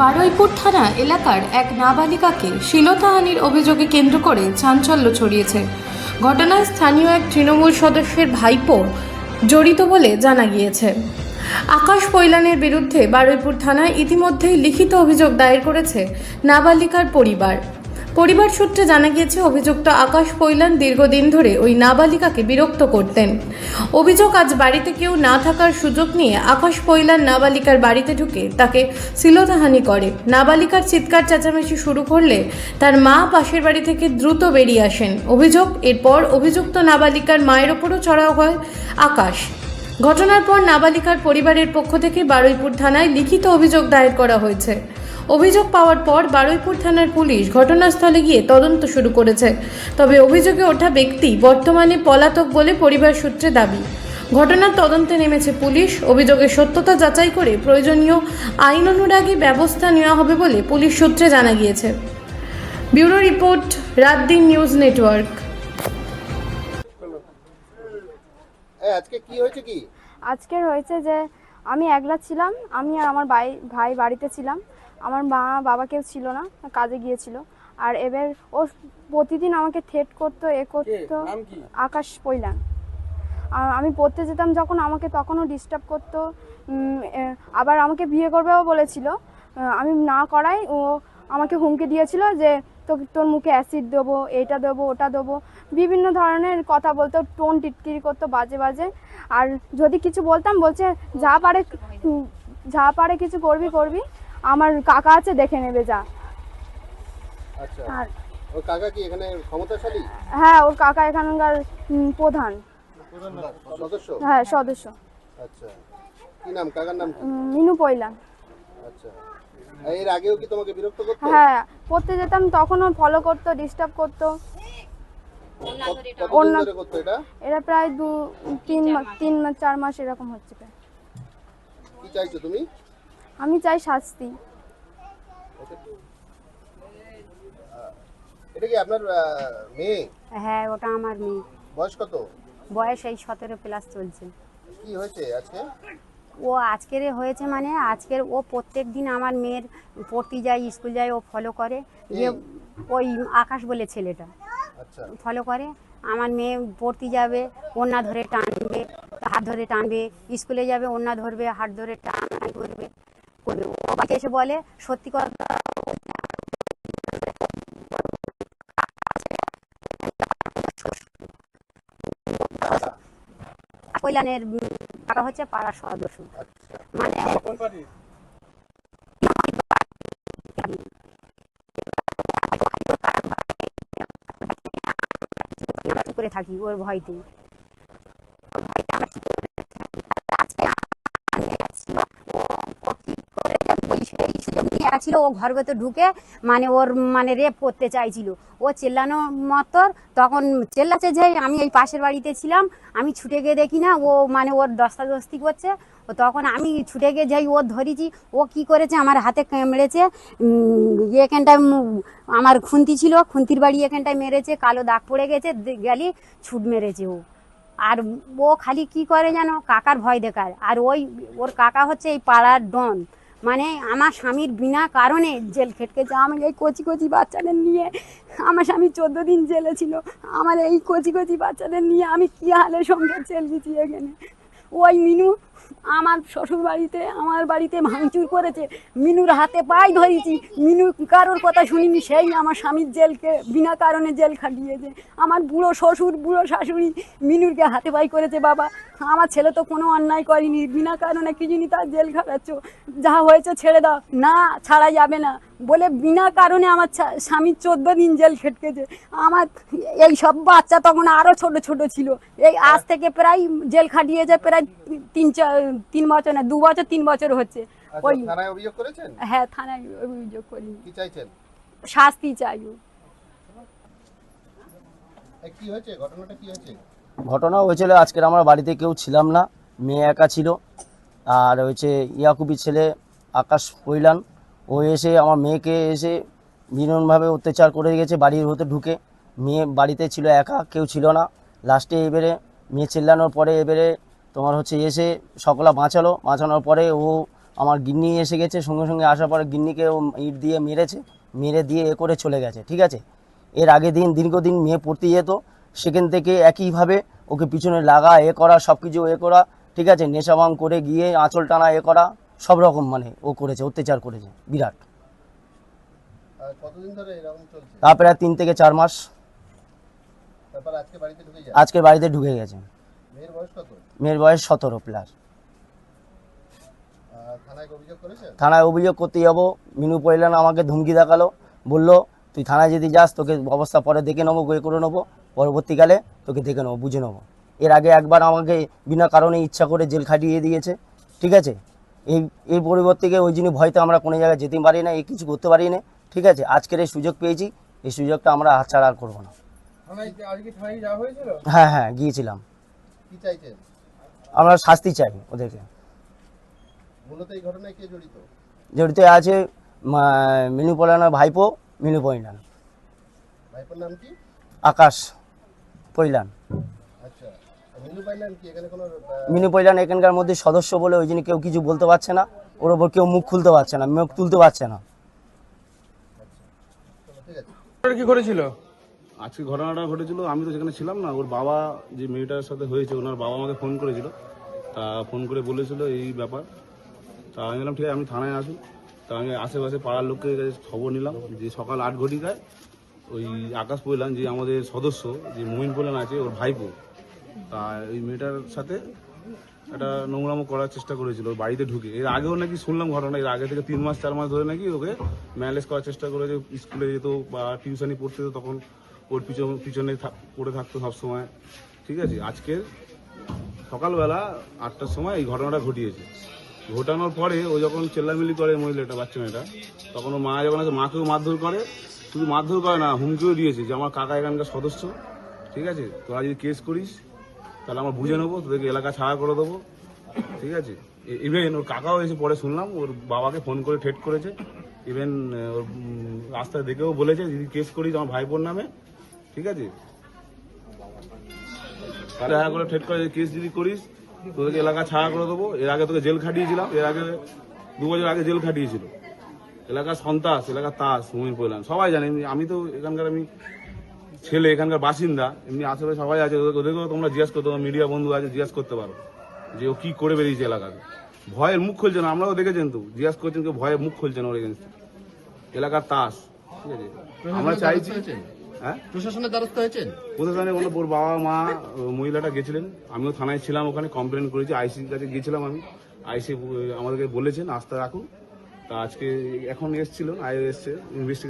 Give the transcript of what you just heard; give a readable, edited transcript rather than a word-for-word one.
বারুইপুর থানা এলাকার এক নাবালিকাকে শ্লীলতাহানির অভিযোগে কেন্দ্র করে চাঞ্চল্য ছড়িয়েছে। ঘটনায় স্থানীয় এক তৃণমূল সদস্যের ভাইপো জড়িত বলে জানা গিয়েছে। আকাশ পৈলানের বিরুদ্ধে বারুইপুর থানায় ইতিমধ্যেই লিখিত অভিযোগ দায়ের করেছে নাবালিকার পরিবার সূত্রে জানা গিয়েছে, অভিযুক্ত আকাশ পৈলান দীর্ঘদিন ধরে ওই নাবালিকাকে বিরক্ত করতেন। অভিযোগ, আজ বাড়িতে কেউ না থাকার সুযোগ নিয়ে আকাশ পৈলান নাবালিকার বাড়িতে ঢুকে তাকে শ্লীলতাহানি করে। নাবালিকার চিৎকার চেঁচামেচি শুরু করলে তার মা পাশের বাড়ি থেকে দ্রুত বেরিয়ে আসেন। অভিযোগ, এরপর অভিযুক্ত নাবালিকার মায়ের ওপরও চড়াও হয় আকাশ। ঘটনার পর নাবালিকার পরিবারের পক্ষ থেকে বারুইপুর থানায় লিখিত অভিযোগ দায়ের করা হয়েছে। অভিযোগ পাওয়ার পর বারুইপুর থানার পুলিশ ঘটনাস্থলে গিয়ে তদন্ত শুরু করেছে। তবে অভিযোগে ওঠা ব্যক্তি বর্তমানে পলাতক বলে পরিবার সূত্রে দাবি। ঘটনার তদন্তে নেমেছে পুলিশ। অভিযোগের সত্যতা যাচাই করে প্রয়োজনীয় আইন অনুযায়ী ব্যবস্থা নেওয়া হবে বলে পুলিশ সূত্রে জানা গিয়েছে। Bureau report, রাতদিন news network. আজকে কি হয়েছে? আজকের হয়েছে যে আমি একলা ছিলাম, আমি আর আমার ভাই বাড়িতে ছিলাম। আমার মা বাবা কেউ ছিল না, কাজে গিয়েছিল। আর এবার ও প্রতিদিন আমাকে থ্রেট করতো, করতো। আকাশ পৈলান। আমি পড়তে যেতাম যখন, আমাকে তখনও ডিস্টার্ব করতো। আবার আমাকে বিয়ে করবেও বলেছিল। আমি না করাই ও আমাকে হুমকি দিয়েছিল যে তোর মুখে অ্যাসিড দেবো, এইটা দেবো, ওটা দেবো, বিভিন্ন ধরনের কথা বলতো, টোন টিটকিরি করতো বাজে বাজে। আর যদি কিছু বলতাম, বলছে যা পারে কিছু করবি, আমার কাকা আছে দেখে নেবে যা। আচ্ছা, আর ওর কাকা কি এখানে ক্ষমতাশালী? হ্যাঁ, ওর কাকা এখানকার প্রধান সদস্য। হ্যাঁ, সদস্য। আচ্ছা, কি নাম কাকার নাম? মিনু পৈলান। আচ্ছা, এর আগেও কি তোমাকে বিরক্ত করতো? হ্যাঁ, পড়তে যেতাম তখনও ফলো করতো, ডিস্টার্ব করতো। কতদিন ধরে করতো এটা? এটা প্রায় 3-4 মাস এরকম হচ্ছে। কি চাইছো তুমি? আমি চাই শাস্তি। এটা কি আপনার মেয়ে? হ্যাঁ, ওটা আমার মেয়ে। বয়স কত? বয়স এই 17+ চলছে। কি হয়েছে আজকে? ও আজকের হয়েছে মানে আজকের ও প্রত্যেক দিন আমার মেয়ের পড়তে যায়, স্কুল যায়, ও ফলো করে যে ওই আকাশ বলে ছেলেটা। আচ্ছা, ফলো করে। আমার মেয়ে পড়তে যাবে, ওড়না ধরে টানবে, হাত ধরে টানবে, স্কুলে যাবে ওড়না ধরবে, হাত ধরে টান করবে। ও বাড়িতে এসে বলে সত্যি কথা, কল্যাণের টাকা হচ্ছে পাড়ার সদস্য। মানে করে থাকি ওর ভয়তে। ছিল ও ঘর ভেতর ঢুকে মানে ওর মানে রেপ করতে চাইছিল। ও চেল্লানো মতর, তখন চেল্লাচ্ছে যে আমি এই পাশের বাড়িতে ছিলাম, আমি ছুটে গিয়ে দেখি না ও মানে ওর দস্তাদস্তি করছে। ও তখন আমি ছুটে গিয়ে যাই, ও ধরেছি। ও কি করেছে, আমার হাতে মেরেছে। এখানটায় আমার খুন্তি ছিল, খুন্তির বাড়ি এখানটায় মেরেছে, কালো দাগ পড়ে গেছে, গেলি ছুট মেরেছে ও। আর ও খালি কি করে জানো, কাকার ভয় দেখায়। আর ওর কাকা হচ্ছে এই পাড়ার ডন। মানে আমার স্বামীর বিনা কারণে জেল খেটকেছে। আমি এই কচি কচি বাচ্চাদের নিয়ে, আমার স্বামী 14 দিন জেলে ছিল। আমার এই কচি কচি বাচ্চাদের নিয়ে আমি কি হালে সঙ্গে জেল গেছি এখানে। ওই মিনু আমার শ্বশুর বাড়িতে, আমার বাড়িতে ভাঙচুর করেছে। মিনুর হাতে পায়ে ধরেছি, মিনু কারোর কথা শুনিনি, সেই আমার স্বামীর জেলকে বিনা কারণে জেল খাটিয়েছে। আমার বুড়ো শ্বশুর, বুড়ো শাশুড়ি মিনুরকে হাতে পাই করেছে। বাবা, আমার ছেলে তো কোনো অন্যায় করেনি, বিনা কারণে কি জিনিস তার জেল খাটাচ্ছ, যা হয়েছে ছেড়ে দাও। না, ছাড়া যাবে না বলে বিনা কারণে আমার স্বামী 14 দিন জেল খেটকেছে। আমার এই সব বাচ্চা তখন আরো ছোট ছোট ছিল। এই আজ থেকে প্রায় জেল খাটিয়েছে প্রায় 3 বছর না, 2 বছর 3 বছর হচ্ছে। ওই থানায় অভিযোগ করেছেন? হ্যাঁ, থানায় অভিযোগ করি। কি চাইছেন? শাস্তি চাই। কি হয়েছে, ঘটনাটা কি হয়েছে? ঘটনা হয়েছিল আজকের আমরা বাড়িতে কেউ ছিলাম না, মেয়ে একা ছিল। আর হয়েছে ইয়াকুবি ছেলে আকাশ পৈলান, ও এসে আমার মেয়েকে এসে ভীষণভাবে অত্যাচার করে গেছে বাড়ির ভেতর ঢুকে। মেয়ে বাড়িতে ছিল একা, কেউ ছিল না। লাস্টে এবারে মেয়ে চিল্লানোর পরে এবারে তোমার হচ্ছে এসে সকলা বাঁচানোর পরে ও আমার গিন্নি এসে গেছে, সঙ্গে সঙ্গে আসার পরে গিন্নিকে ও ইট দিয়ে মেরেছে, মেরে দিয়ে এ করে চলে গেছে। ঠিক আছে, এর আগে দীর্ঘদিন মেয়ে পড়তে যেত, সেখান থেকে একইভাবে ওকে পিছনে লাগা এ করা সব কিছু এ করা, ঠিক আছে, নেশা ভাঙ করে গিয়ে আঁচল টানা এ করা সব রকম মানে ও করেছে, অত্যাচার করেছে বিরাট। আর কতদিন ধরে এরকম চলছে? তা প্রায় 3 থেকে 4 মাস। তারপর আজকে বাড়িতে ঢুকে যায়? আজকে বাড়িতে ঢুকে গেছে। মেয়ের বয়স কত? মেয়ের বয়স 17 প্লাস। থানায় অভিযোগ করেছে? থানায় অভিযোগ করতে যাবো, মিনু পয়লান আমাকে ধমকি দেখালো, বললো তুই থানায় যদি যাস তোকে অবস্থা পরে দেখে নেবো, এ করে নেবো, পরবর্তীকালে তোকে দেখে নেবো, বুঝে নেবো। এর আগে একবার আমাকে বিনা কারণে ইচ্ছা করে জেল খাটিয়ে দিয়েছে। ঠিক আছে, এই পরিবর্তে ওই জন্য ভয়তে আমরা কোনো জায়গায় যেতে পারি না, এই কিছু করতে পারি না। ঠিক আছে, আজকের এই সুযোগ পেয়েছি, এই সুযোগটা আমরা হাতছাড়া আর করবো না। হ্যাঁ হ্যাঁ গিয়েছিলাম। কি চাইছেন? আমরা শাস্তি চাই ওদেরকে। মূলত এই ঘটনায় কে জড়িত? জড়িত আছে মিনু পয়লানের ভাইপো মিনু পয়লান। ভাইপোর নাম কি? আকাশ পয়লান। আচ্ছা, মিনু পাইলেন কি এখানে কোনো মিনু পয়লান এখানকার মধ্যে সদস্য বলে ওই জন্য কেউ কিছু বলতে পারছে না, ওর ওপর কেউ মুখ খুলতে পারছে না, মুখ তুলতে পারছে না। ঠিক আছে। কি করেছিল আজকে? ঘটনাটা ঘটেছিল, আমি তো সেখানে ছিলাম না। ওর বাবা যে মেয়েটার সাথে হয়েছে, ওনার বাবা আমাকে ফোন করেছিল, তা ফোন করে বলেছিল এই ব্যাপার। তা আমি বললাম ঠিক আছে, আমি থানায় আসুন। তা আমি আশেপাশে পাড়ার লোকের কাছে খবর নিলাম যে সকাল 8 ঘটিকায় ওই আকাশ পয়লান যে আমাদের সদস্য, যে মমিন পয়লান আছে ওর ভাইপো, তা ওই মেয়েটার সাথে একটা নোংরামো করার চেষ্টা করেছিল ওর বাড়িতে ঢুকে। এর আগেও নাকি শুনলাম ঘটনা, এর আগে থেকে 3 মাস 4 মাস ধরে নাকি ওকে ম্যানেজ করার চেষ্টা করেছে। স্কুলে যেত বা টিউশনি পড়তে যেত, তখন ওর পিছনে পড়ে থাকতো সবসময়। ঠিক আছে, আজকের সকালবেলা 8টার সময় এই ঘটনাটা ঘটিয়েছে। ঘটানোর পরে ও যখন চেল্লামিলি করে মহিলাটা, বাচ্চা মেয়েটা, তখন ওর মা যখন আছে মাকেও মারধর করে, শুধু মারধর করে না, হুমকিও দিয়েছে যে আমার কাকা এখানকার সদস্য, ঠিক আছে, তোরা যদি কেস করিস তাহলে আমরা বুঝে নেবো, তোদেরকে এলাকা ছাড়া করে দেবো। ঠিক আছে, ইভেন ওর কাকাও এসে পরে শুনলাম ওর বাবাকে ফোন করে ঠেট করেছে। ইভেন ওর রাস্তায় দেখেও বলেছে যদি কেস করিস আমার ভাইপোর নামে, ঠিক আছে, দেখা করে ঠেট করে কেস যদি করিস তোদেরকে এলাকা ছাড়া করে দেবো। এর আগে তোকে জেল খাটিয়েছিলাম, এর আগে 2 বছর আগে জেল খাটিয়েছিল। এলাকার সন্ত্রাস, এলাকার তাস মমিন পয়লান সবাই জানে। আমি তো এখানকার আমি ছেলে, এখানকার বাসিন্দা, এমনি আশেপাশে সবাই আছে, ওদেরকেও তোমরা জিজ্ঞাস করতে পারো, মিডিয়া বন্ধু আছে জিজ্ঞাস করতে পারো যে ও কি করে বেরিয়েছে এলাকাতে। ভয়ের মুখ খুলছে না, আমরাও দেখেছেন তো, জিজ্ঞাস করছেন কেউ ভয়ে মুখ খুলছে না ওর এগেন্সে। এলাকার তাস, ঠিক আছে, আমরা চাইছি। হ্যাঁ, প্রশাসনের দ্বারস্থ হয়েছেন? প্রশাসনে বললো ওর বাবা মা মহিলাটা গেছিলেন, আমিও থানায় ছিলাম, ওখানে কমপ্লেন করেছি, আইসির কাছে গিয়েছিলাম আমি। আইসি আমাদেরকে বলেছেন আস্থা রাখুন। তা আজকে এখন এসেছিলেন, আইও এসছে ইনভেস্টিগেশন